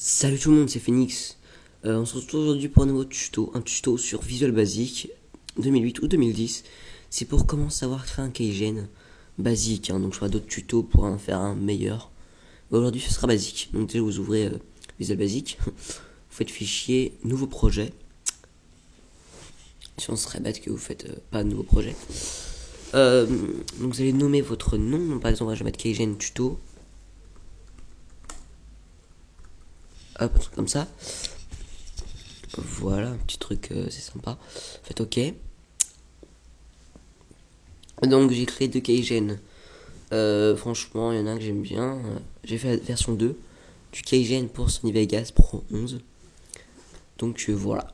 Salut tout le monde, c'est Phoenix. On se retrouve aujourd'hui pour un nouveau tuto, un tuto sur Visual Basic 2008 ou 2010. C'est pour comment savoir créer un keygen basique, hein, donc je ferai d'autres tutos pour en faire un meilleur. Mais aujourd'hui ce sera basique. Donc déjà vous ouvrez Visual Basic, vous faites fichier, nouveau projet. Si on serait bête que vous faites pas de nouveau projet. Donc vous allez nommer votre nom, donc, par exemple je vais mettre keygen tuto. Hop, un truc comme ça. Voilà, un petit truc, c'est sympa. Faites OK. Donc j'ai créé deux keygen. Franchement, il y en a un que j'aime bien. J'ai fait la version 2 du keygen pour Sony Vegas Pro 11. Donc voilà.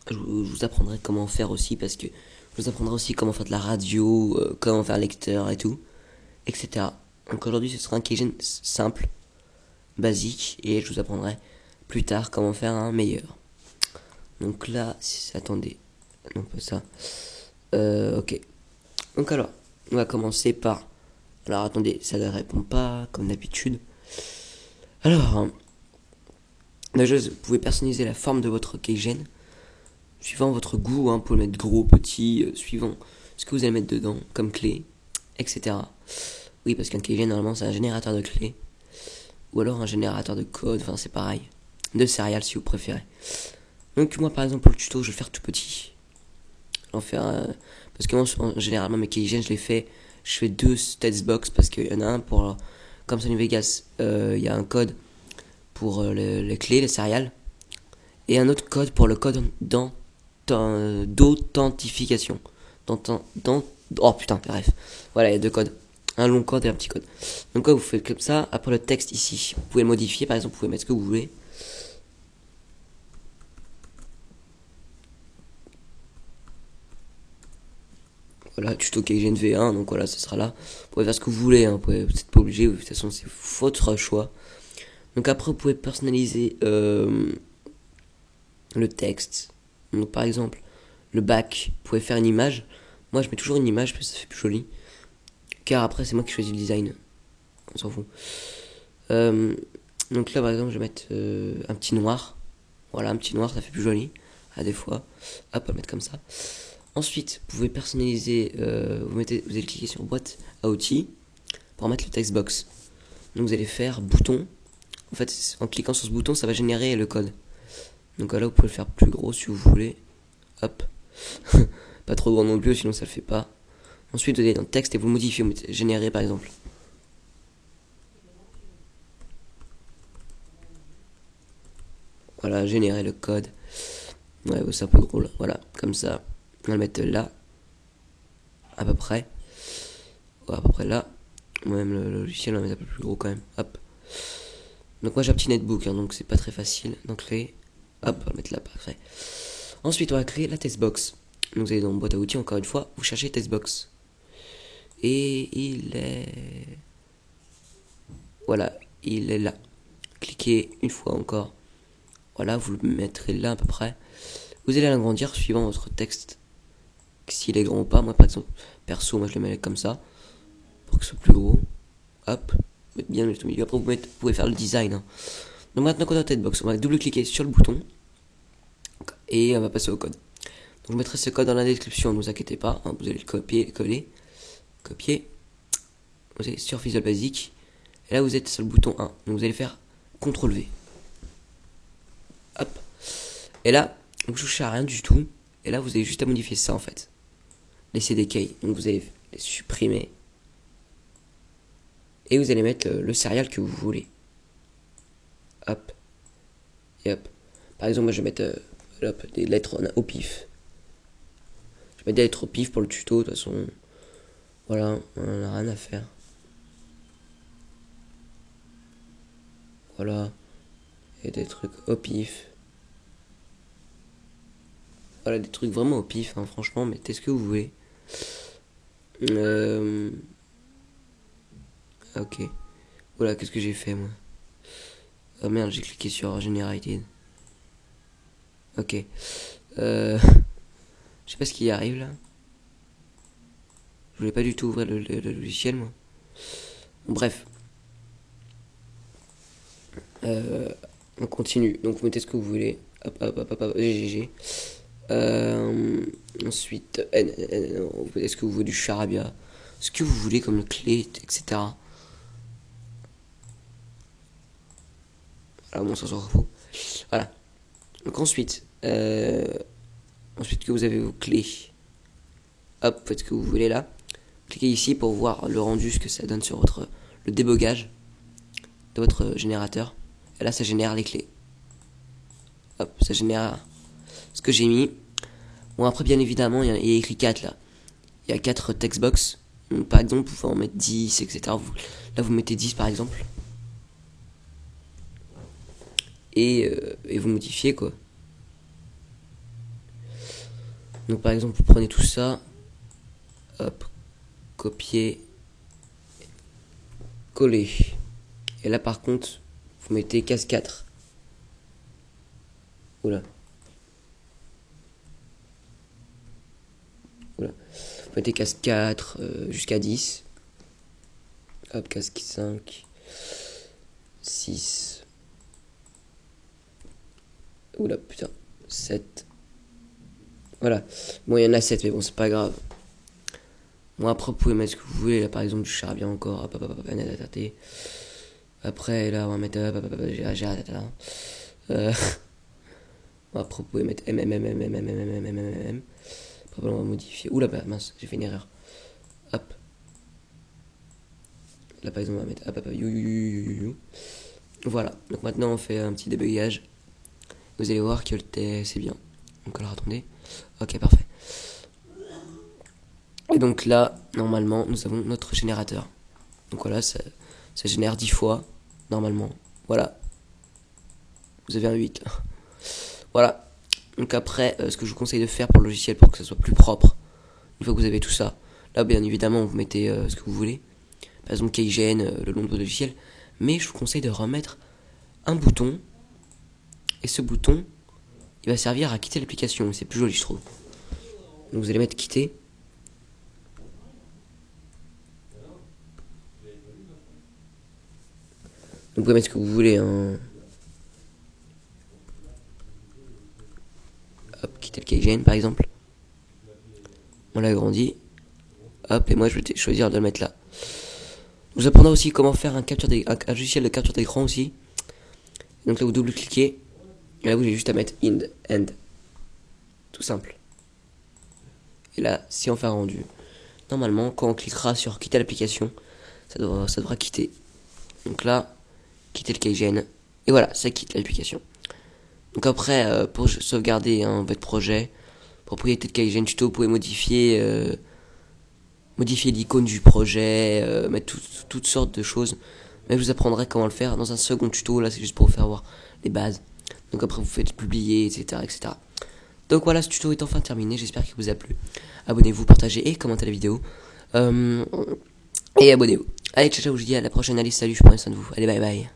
Je vous apprendrai comment faire aussi parce que je vous apprendrai aussi comment faire de la radio, comment faire lecteur et tout, etc. Donc aujourd'hui ce sera un keygen simple, basique, et je vous apprendrai plus tard comment faire un meilleur. Donc là, attendez, non pas ça. Ok. Donc alors, on va commencer par. Alors attendez, ça ne répond pas comme d'habitude. Alors, déjà, vous pouvez personnaliser la forme de votre keygen suivant votre goût. Vous pouvez le mettre gros, petit, suivant ce que vous allez mettre dedans comme clé, etc. Oui, parce qu'un keygen normalement c'est un générateur de clés ou alors un générateur de code. Enfin, c'est pareil. De céréales si vous préférez. Donc moi par exemple pour le tuto, je vais le faire tout petit. En faire parce que moi généralement mes keygen je les fais. Je fais deux textbox parce qu'il y en a un pour comme Sony Vegas, il y a un code pour les clés, les céréales, et un autre code pour le code d'authentification. Oh putain, bref. Voilà, il y a deux codes. Un long code et un petit code. Donc, quoi, vous faites comme ça. Après, le texte ici, vous pouvez le modifier. Par exemple, vous pouvez mettre ce que vous voulez. Voilà, tuto keygen V1. Donc, voilà, ce sera là. Vous pouvez faire ce que vous voulez. Vous n'êtes pas obligé. De toute façon, c'est votre choix. Donc, après, vous pouvez personnaliser le texte. Donc, par exemple, le back, vous pouvez faire une image. Moi, je mets toujours une image parce que ça fait plus joli. Car après, c'est moi qui choisis le design. On s'en fout. Donc là, par exemple, je vais mettre un petit noir. Voilà, un petit noir, ça fait plus joli. À des fois. Hop, on va le mettre comme ça. Ensuite, vous pouvez personnaliser. Vous allez cliquer sur boîte à outils pour mettre le text box. Donc vous allez faire bouton. En fait, en cliquant sur ce bouton, ça va générer le code. Donc là, vous pouvez le faire plus gros si vous voulez. Hop. Pas trop grand non plus, sinon ça le fait pas. Ensuite, vous allez dans le texte et vous le modifiez. Vous mettez générer par exemple. Voilà, générer le code. Ouais, c'est un peu gros là. Voilà, comme ça. On va le mettre là. À peu près. Ouais, à peu près là. Même le logiciel, on va mettre un peu plus gros quand même. Hop. Donc moi j'ai un petit netbook, donc c'est pas très facile d'en créer. Hop, on va le mettre là, parfait. Ensuite, on va créer la testbox. Donc vous allez dans boîte à outils, encore une fois, vous cherchez testbox. Et il est... Voilà, il est là. Cliquez une fois encore. Voilà, vous le mettrez là à peu près. Vous allez l'agrandir suivant votre texte. S'il est grand ou pas. Moi par exemple, perso, moi je le mets comme ça. Pour que ce soit plus gros. Hop. Mettre bien le milieu. Après vous pouvez faire le design. Donc maintenant qu'on a la testbox, on va double-cliquer sur le bouton. Et on va passer au code. Donc je mettrai ce code dans la description, ne vous inquiétez pas. Vous allez le copier, coller. Copier. Vous allez sur Visual Basic. Et là vous êtes sur le bouton 1. Donc vous allez faire CTRL V. Hop. Et là, vous touchez à rien du tout. Et là, vous avez juste à modifier ça en fait. Les CDK. Donc vous allez les supprimer. Et vous allez mettre le céréal que vous voulez. Hop. Et hop. Par exemple, moi je vais mettre des lettres au pif. Je vais mettre des lettres au pif pour le tuto. De toute façon, voilà, on n'a rien à faire. Voilà. Et des trucs au pif. Voilà, des trucs vraiment au pif, franchement, mettez ce que vous voulez. Ok. Voilà, qu'est-ce que j'ai fait, moi? Oh merde, j'ai cliqué sur Generated. Ok. Je sais pas ce qui arrive, là. Je voulais pas du tout ouvrir le logiciel, moi. Bon, bref. On continue. Donc vous mettez ce que vous voulez. Hop, hop, hop, hop, hop, GG. Ensuite, vous mettez ce que vous voulez du charabia. Ce que vous voulez comme clé, etc. Alors bon, ça s'en fout. Voilà. Donc ensuite, ensuite que vous avez vos clés. Hop, faites ce que vous voulez là. Cliquez ici pour voir le rendu, ce que ça donne sur votre le débogage de votre générateur. Et là, ça génère les clés. Hop, ça génère ce que j'ai mis. Bon, après, bien évidemment, il y a écrit 4 là. Il y a 4 textbox. Donc, par exemple, vous pouvez en mettre 10, etc. Là, vous mettez 10 par exemple. Et vous modifiez quoi. Donc, par exemple, vous prenez tout ça. Hop, copier, coller. Et là, par contre, vous mettez case 4. Oula. Oula. Vous mettez case 4 jusqu'à 10. Hop, case 5, 6. Oula, putain. 7. Voilà. Bon, il y en a 7, mais bon, c'est pas grave. Bon, après, vous pouvez mettre ce que vous voulez. Là, par exemple, du charabia encore. Hop, hop, hop, hop, après, là, on va mettre. Hop, hop, hop, après, vous pouvez mettre MMMMMMMMMMM. Après, on va modifier. Oula, bah mince, j'ai fait une erreur. Hop. Là, par exemple, on va mettre. Hop, hop, you. Voilà. Donc maintenant, on fait un petit débugage. Vous allez voir que le T, c'est bien. Donc, alors, attendez. Ok, parfait. Et donc là, normalement, nous avons notre générateur. Donc voilà, ça génère 10 fois, normalement. Voilà. Vous avez un 8. Voilà. Donc après, ce que je vous conseille de faire pour le logiciel, pour que ça soit plus propre, une fois que vous avez tout ça, là, bien évidemment, vous mettez ce que vous voulez. Par exemple, KGN, le nom de votre logiciel. Mais je vous conseille de remettre un bouton. Et ce bouton, il va servir à quitter l'application. C'est plus joli, je trouve. Donc vous allez mettre quitter. Donc vous pouvez mettre ce que vous voulez. Hein. Hop, quitter le KGN par exemple. On l'a agrandi. Hop, et moi je vais choisir de le mettre là. Je vous apprendrai aussi comment faire un logiciel de capture d'écran aussi. Donc là vous double-cliquez. Et là vous avez juste à mettre end. Tout simple. Et là, si on fait un rendu, normalement quand on cliquera sur quitter l'application, ça devra quitter. Donc là, quitter le KGN. Et voilà, ça quitte l'application. Donc après, pour sauvegarder votre projet, propriété de KGN Tuto, vous pouvez modifier l'icône du projet, mettre toutes sortes de choses. Mais je vous apprendrai comment le faire dans un second tuto. Là, c'est juste pour vous faire voir les bases. Donc après, vous faites publier, etc., etc. Donc voilà, ce tuto est enfin terminé. J'espère qu'il vous a plu. Abonnez-vous, partagez et commentez la vidéo. Et abonnez-vous. Allez, ciao, ciao, je vous dis à la prochaine. Allez, salut, je prends soin de vous. Allez, bye bye.